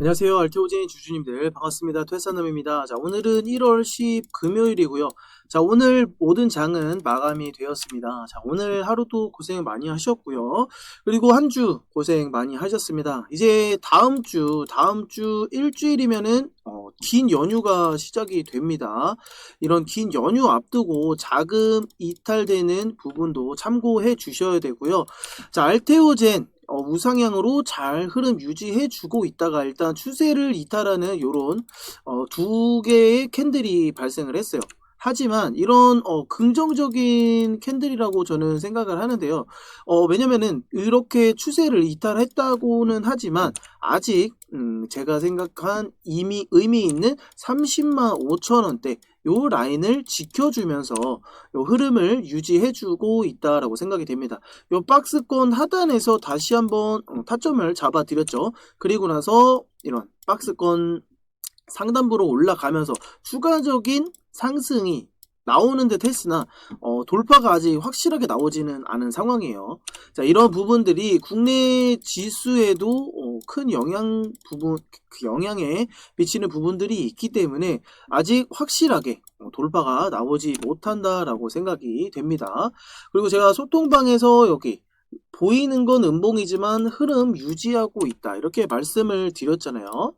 안녕하세요. 알테오제인 주주님들 반갑습니다. 퇴사남입니다. 자, 오늘은 1월 10 금요일이고요. 자, 오늘 모든 장은 마감이 되었습니다. 자, 오늘 하루도 고생 많이 하셨고요. 그리고 한 주 고생 많이 하셨습니다. 이제 다음 주 일주일이면은 긴 연휴가 시작이 됩니다. 이런 긴 연휴 앞두고 자금 이탈되는 부분도 참고해 주셔야 되고요. 자, 알테오젠 우상향으로 잘 흐름 유지해 주고 있다가 일단 추세를 이탈하는 요런 두 개의 캔들이 발생을 했어요. 하지만 이런 긍정적인 캔들이라고 저는 생각을 하는데요. 왜냐면은 이렇게 추세를 이탈했다고는 하지만 아직 제가 생각한 이미 의미 있는 30만 5천 원대 요 라인을 지켜주면서 요 흐름을 유지해주고 있다라고 생각이 됩니다. 요 박스권 하단에서 다시 한번 타점을 잡아 드렸죠. 그리고 나서 이런 박스권 상단부로 올라가면서 추가적인 상승이 나오는 듯 했으나 돌파가 아직 확실하게 나오지는 않은 상황이에요. 자, 이런 부분들이 국내 지수에도 큰 영향에 미치는 부분들이 있기 때문에 아직 확실하게 돌파가 나오지 못한다라고 생각이 됩니다. 그리고 제가 소통방에서 여기 보이는 건 음봉이지만 흐름 유지하고 있다 이렇게 말씀을 드렸잖아요.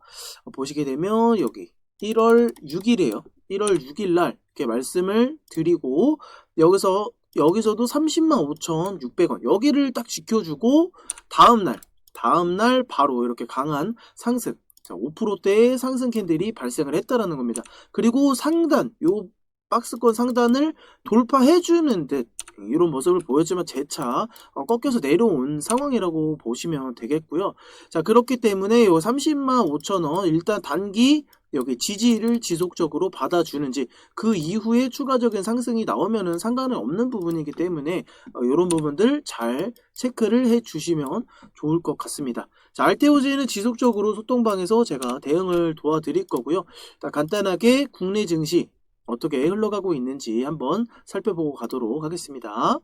보시게 되면 여기 1월 6일이에요. 1월 6일 날 이렇게 말씀을 드리고 여기서도 30만 5,600원 여기를 딱 지켜주고 다음날 바로 이렇게 강한 상승 5%대의 상승 캔들이 발생을 했다라는 겁니다. 그리고 요 박스권 상단을 돌파해주는 듯 이런 모습을 보였지만 재차 꺾여서 내려온 상황이라고 보시면 되겠고요. 자, 그렇기 때문에 요 30만 5천 원 일단 단기 여기 지지를 지속적으로 받아주는지 그 이후에 추가적인 상승이 나오면은 상관은 없는 부분이기 때문에 이런 부분들 잘 체크를 해 주시면 좋을 것 같습니다. 자, 알테오제는 지속적으로 소통방에서 제가 대응을 도와드릴 거고요. 간단하게 국내 증시 어떻게 흘러가고 있는지 한번 살펴보고 가도록 하겠습니다.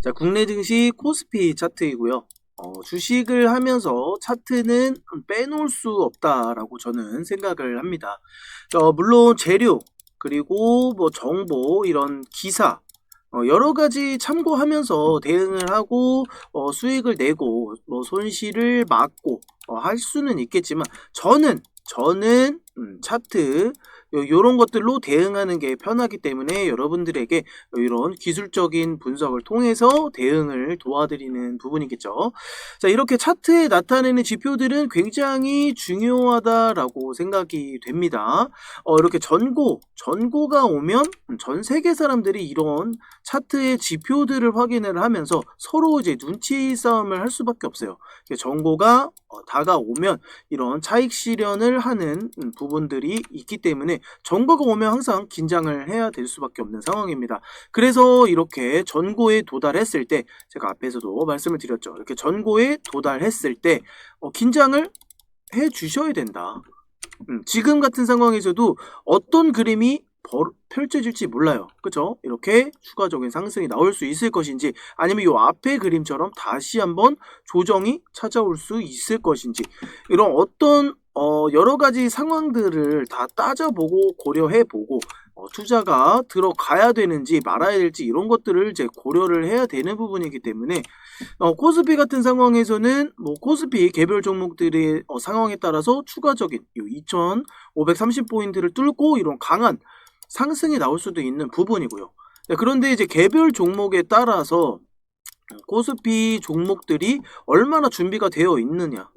자, 국내 증시 코스피 차트이고요. 주식을 하면서 차트는 빼놓을 수 없다라고 저는 생각을 합니다. 물론 재료 그리고 뭐 정보 이런 기사 여러 가지 참고하면서 대응을 하고 수익을 내고 뭐 손실을 막고 할 수는 있겠지만 저는 차트 요런 것들로 대응하는 게 편하기 때문에 여러분들에게 이런 기술적인 분석을 통해서 대응을 도와드리는 부분이겠죠. 자, 이렇게 차트에 나타내는 지표들은 굉장히 중요하다라고 생각이 됩니다. 이렇게 전고가 오면 전 세계 사람들이 이런 차트의 지표들을 확인을 하면서 서로 이제 눈치 싸움을 할 수밖에 없어요. 전고가 다가오면 이런 차익 실현을 하는 부분들이 있기 때문에 전고가 오면 항상 긴장을 해야 될 수밖에 없는 상황입니다. 그래서 이렇게 전고에 도달했을 때 제가 앞에서도 말씀을 드렸죠. 이렇게 전고에 도달했을 때 긴장을 해 주셔야 된다. 지금 같은 상황에서도 어떤 그림이 펼쳐질지 몰라요. 그죠? 이렇게 추가적인 상승이 나올 수 있을 것인지 아니면 이 앞의 그림처럼 다시 한번 조정이 찾아올 수 있을 것인지 이런 어떤 여러 가지 상황들을 다 따져보고 고려해보고 투자가 들어가야 되는지 말아야 될지 이런 것들을 이제 고려를 해야 되는 부분이기 때문에 코스피 같은 상황에서는 뭐 코스피 개별 종목들의 상황에 따라서 추가적인 2,530포인트를 뚫고 이런 강한 상승이 나올 수도 있는 부분이고요. 그런데 이제 개별 종목에 따라서 코스피 종목들이 얼마나 준비가 되어 있느냐.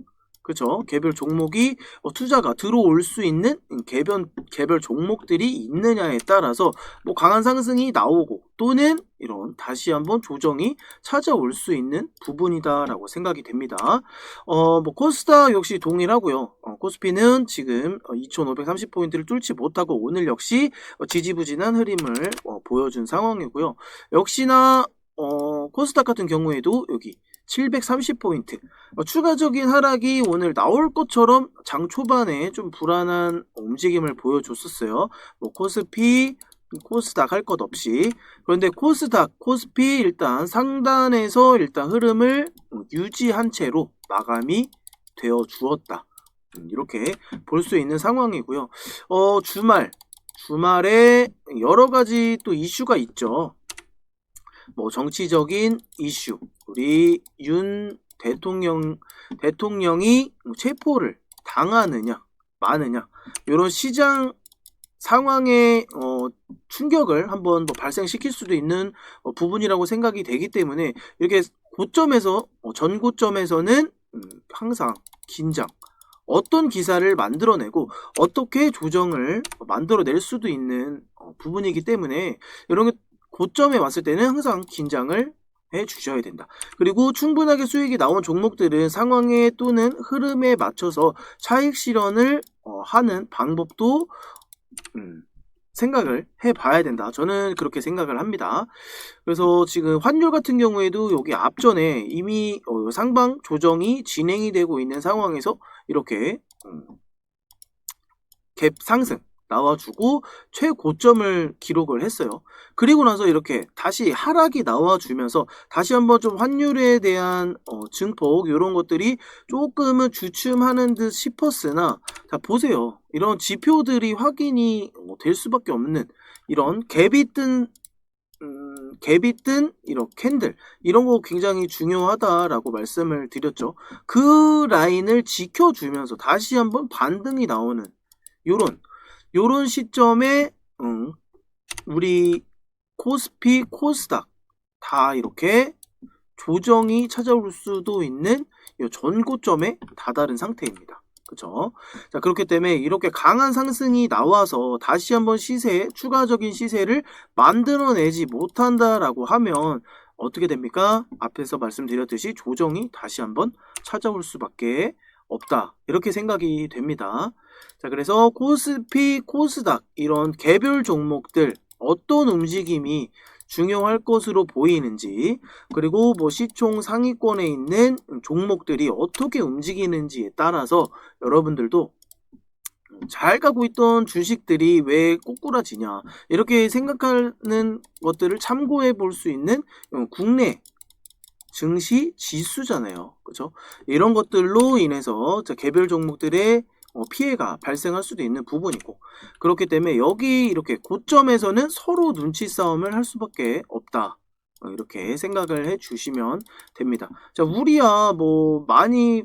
그렇죠? 개별 종목이 투자가 들어올 수 있는 개별 종목들이 있느냐에 따라서 뭐 강한 상승이 나오고 또는 이런 다시 한번 조정이 찾아올 수 있는 부분이다라고 생각이 됩니다. 뭐 코스닥 역시 동일하고요. 코스피는 지금 2,530포인트를 뚫지 못하고 오늘 역시 지지부진한 흐름을 보여준 상황이고요. 역시나 코스닥 같은 경우에도 여기 730포인트 추가적인 하락이 오늘 나올 것처럼 장 초반에 좀 불안한 움직임을 보여줬었어요. 뭐 코스닥 할 것 없이. 그런데 코스피 일단 상단에서 일단 흐름을 유지한 채로 마감이 되어 주었다. 이렇게 볼 수 있는 상황이고요. 주말에 여러 가지 또 이슈가 있죠. 뭐 정치적인 이슈, 우리 윤 대통령이 체포를 당하느냐 마느냐, 이런 시장 상황에 충격을 한번 뭐 발생시킬 수도 있는 부분이라고 생각이 되기 때문에, 이렇게 고점에서 전고점에서는 항상 긴장, 어떤 기사를 만들어내고 어떻게 조정을 만들어낼 수도 있는 부분이기 때문에, 이런 게 고점에 왔을 때는 항상 긴장을 해 주셔야 된다. 그리고 충분하게 수익이 나온 종목들은 상황에 또는 흐름에 맞춰서 차익 실현을 하는 방법도 생각을 해봐야 된다. 저는 그렇게 생각을 합니다. 그래서 지금 환율 같은 경우에도 여기 앞전에 이미 상방 조정이 진행이 되고 있는 상황에서 이렇게 갭 상승 나와주고 최고점을 기록을 했어요. 그리고 나서 이렇게 다시 하락이 나와주면서 다시 한번 좀 환율에 대한 증폭, 이런 것들이 조금은 주춤하는 듯 싶었으나, 자 보세요. 이런 지표들이 확인이 될 수밖에 없는 이런 갭이 뜬 이런 캔들, 이런 거 굉장히 중요하다라고 말씀을 드렸죠. 그 라인을 지켜주면서 다시 한번 반등이 나오는 요런 시점에 우리 코스피, 코스닥 다 이렇게 조정이 찾아올 수도 있는 전고점에 다다른 상태입니다. 그쵸? 자, 그렇기 때문에 이렇게 강한 상승이 나와서 다시 한번 추가적인 시세를 만들어내지 못한다라고 하면 어떻게 됩니까? 앞에서 말씀드렸듯이 조정이 다시 한번 찾아올 수밖에 없다, 이렇게 생각이 됩니다. 자, 그래서 코스피, 코스닥 이런 개별 종목들 어떤 움직임이 중요할 것으로 보이는지, 그리고 뭐 시총 상위권에 있는 종목들이 어떻게 움직이는지에 따라서 여러분들도 잘 가고 있던 주식들이 왜 꼬꾸라지냐, 이렇게 생각하는 것들을 참고해 볼 수 있는 국내 증시 지수잖아요. 그렇죠? 이런 것들로 인해서 개별 종목들의 피해가 발생할 수도 있는 부분이고, 그렇기 때문에 여기 이렇게 고점에서는 서로 눈치 싸움을 할 수밖에 없다, 이렇게 생각을 해 주시면 됩니다. 자, 우리야 뭐 많이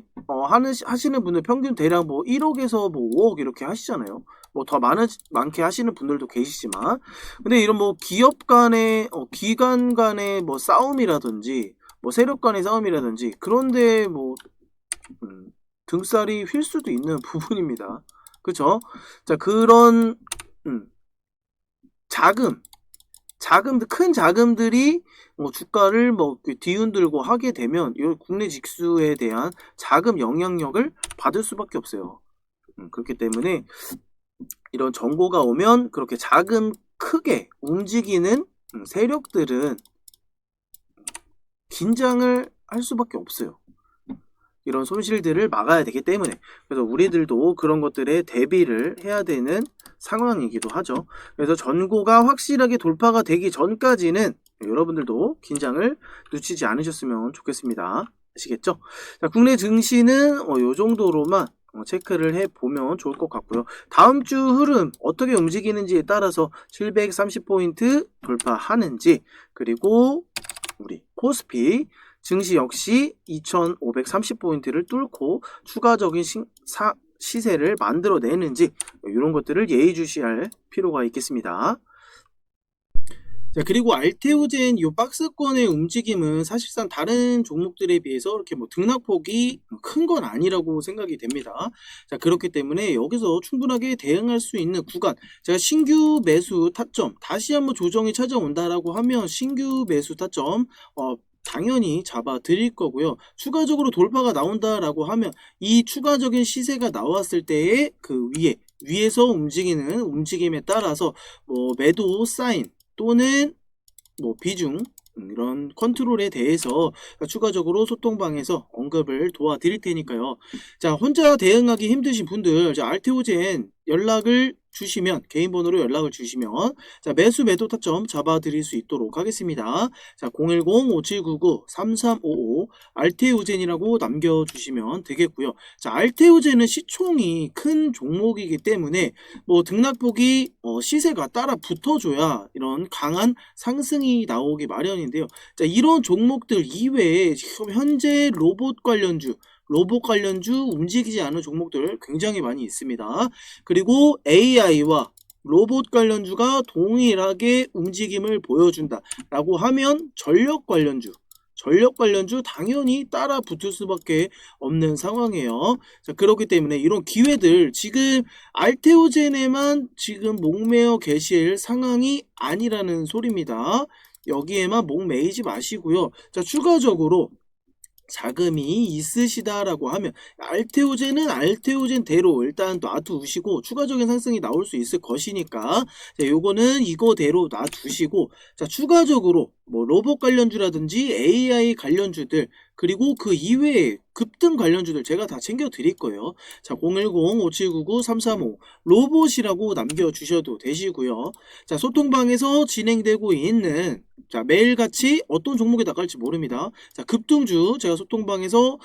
하시는 분들 평균 대략 뭐 1억에서 뭐 5억 이렇게 하시잖아요. 뭐 더 많게 하시는 분들도 계시지만, 근데 이런 뭐 기업 간의 기관 간의 뭐 싸움이라든지 뭐 세력 간의 싸움이라든지, 그런데 뭐 등살이 휠 수도 있는 부분입니다. 그쵸? 자, 그런 큰 자금들이 주가를 뭐 뒤흔들고 하게 되면 이 국내 지수에 대한 자금 영향력을 받을 수밖에 없어요. 그렇기 때문에 이런 정보가 오면 그렇게 자금 크게 움직이는 세력들은 긴장을 할 수밖에 없어요. 이런 손실들을 막아야 되기 때문에. 그래서 우리들도 그런 것들에 대비를 해야 되는 상황이기도 하죠. 그래서 전고가 확실하게 돌파가 되기 전까지는 여러분들도 긴장을 늦추지 않으셨으면 좋겠습니다. 아시겠죠? 자, 국내 증시는 요 정도로만 체크를 해보면 좋을 것 같고요. 다음 주 흐름 어떻게 움직이는지에 따라서 730포인트 돌파하는지, 그리고 우리 코스피 증시 역시 2530포인트를 뚫고 추가적인 시세를 만들어내는지, 이런 것들을 예의주시할 필요가 있겠습니다. 자, 그리고 알테오젠 요 박스권의 움직임은 사실상 다른 종목들에 비해서 이렇게 뭐 등락폭이 큰 건 아니라고 생각이 됩니다. 자, 그렇기 때문에 여기서 충분하게 대응할 수 있는 구간, 제가 신규 매수 타점 다시 한번 조정이 찾아온다라고 하면 신규 매수 타점 당연히 잡아 드릴 거고요. 추가적으로 돌파가 나온다라고 하면 이 추가적인 시세가 나왔을 때의 그 위에서 움직이는 움직임에 따라서 뭐 매도 사인 또는 뭐 비중, 이런 컨트롤에 대해서 추가적으로 소통방에서 언급을 도와드릴 테니까요. 자, 혼자 대응하기 힘드신 분들, 자, 알테오젠 연락을 주시면, 개인 번호로 연락을 주시면, 자, 매수 매도 타점 잡아드릴 수 있도록 하겠습니다. 자, 010-5799-3355 알테오젠이라고 남겨주시면 되겠고요. 자, 알테오젠은 시총이 큰 종목이기 때문에 뭐 등락폭이 시세가 따라 붙어줘야 이런 강한 상승이 나오기 마련인데요. 자, 이런 종목들 이외에 지금 현재 로봇 관련주 움직이지 않은 종목들 굉장히 많이 있습니다. 그리고 AI와 로봇 관련주가 동일하게 움직임을 보여준다 라고 하면 전력 관련주 당연히 따라 붙을 수밖에 없는 상황이에요. 자, 그렇기 때문에 이런 기회들 지금 알테오젠에만 지금 목매어 계실 상황이 아니라는 소리입니다. 여기에만 목매이지 마시고요. 자, 추가적으로 자금이 있으시다라고 하면 알테오젠은 알테오젠대로 일단 놔두시고 추가적인 상승이 나올 수 있을 것이니까 자, 요거는 이거대로 놔두시고 자, 추가적으로 뭐 로봇 관련주라든지 AI 관련주들 그리고 그 이외에 급등 관련주들 제가 다 챙겨 드릴 거예요. 자, 010-5799-335 로봇이라고 남겨주셔도 되시고요. 자, 소통방에서 진행되고 있는 자, 매일같이 어떤 종목이 나갈지 모릅니다. 자, 급등주 제가 소통방에서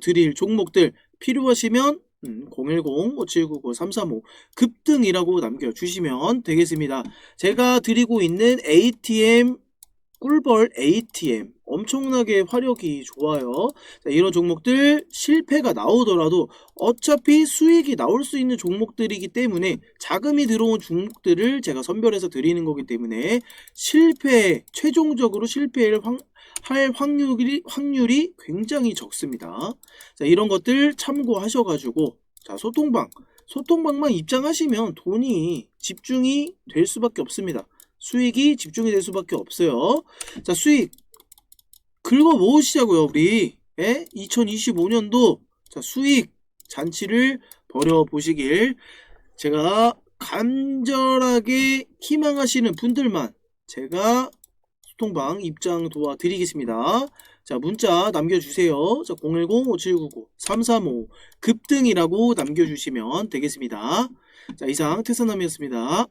드릴 종목들 필요하시면 010-5799-335 급등이라고 남겨주시면 되겠습니다. 제가 드리고 있는 ATM 꿀벌 ATM 엄청나게 화력이 좋아요. 자, 이런 종목들 실패가 나오더라도 어차피 수익이 나올 수 있는 종목들이기 때문에 자금이 들어온 종목들을 제가 선별해서 드리는 거기 때문에 최종적으로 할 확률이 굉장히 적습니다. 자, 이런 것들 참고하셔가지고 자, 소통방만 입장하시면 돈이 집중이 될 수밖에 없습니다. 수익이 집중이 될 수밖에 없어요. 자, 수익 긁어 모으시자고요, 우리. 2025년도 자, 수익 잔치를 벌여 보시길 제가 간절하게 희망하시는 분들만 제가 소통방 입장 도와드리겠습니다. 자, 문자 남겨주세요. 자, 010-5799-335 급등이라고 남겨주시면 되겠습니다. 자, 이상 태산남이었습니다.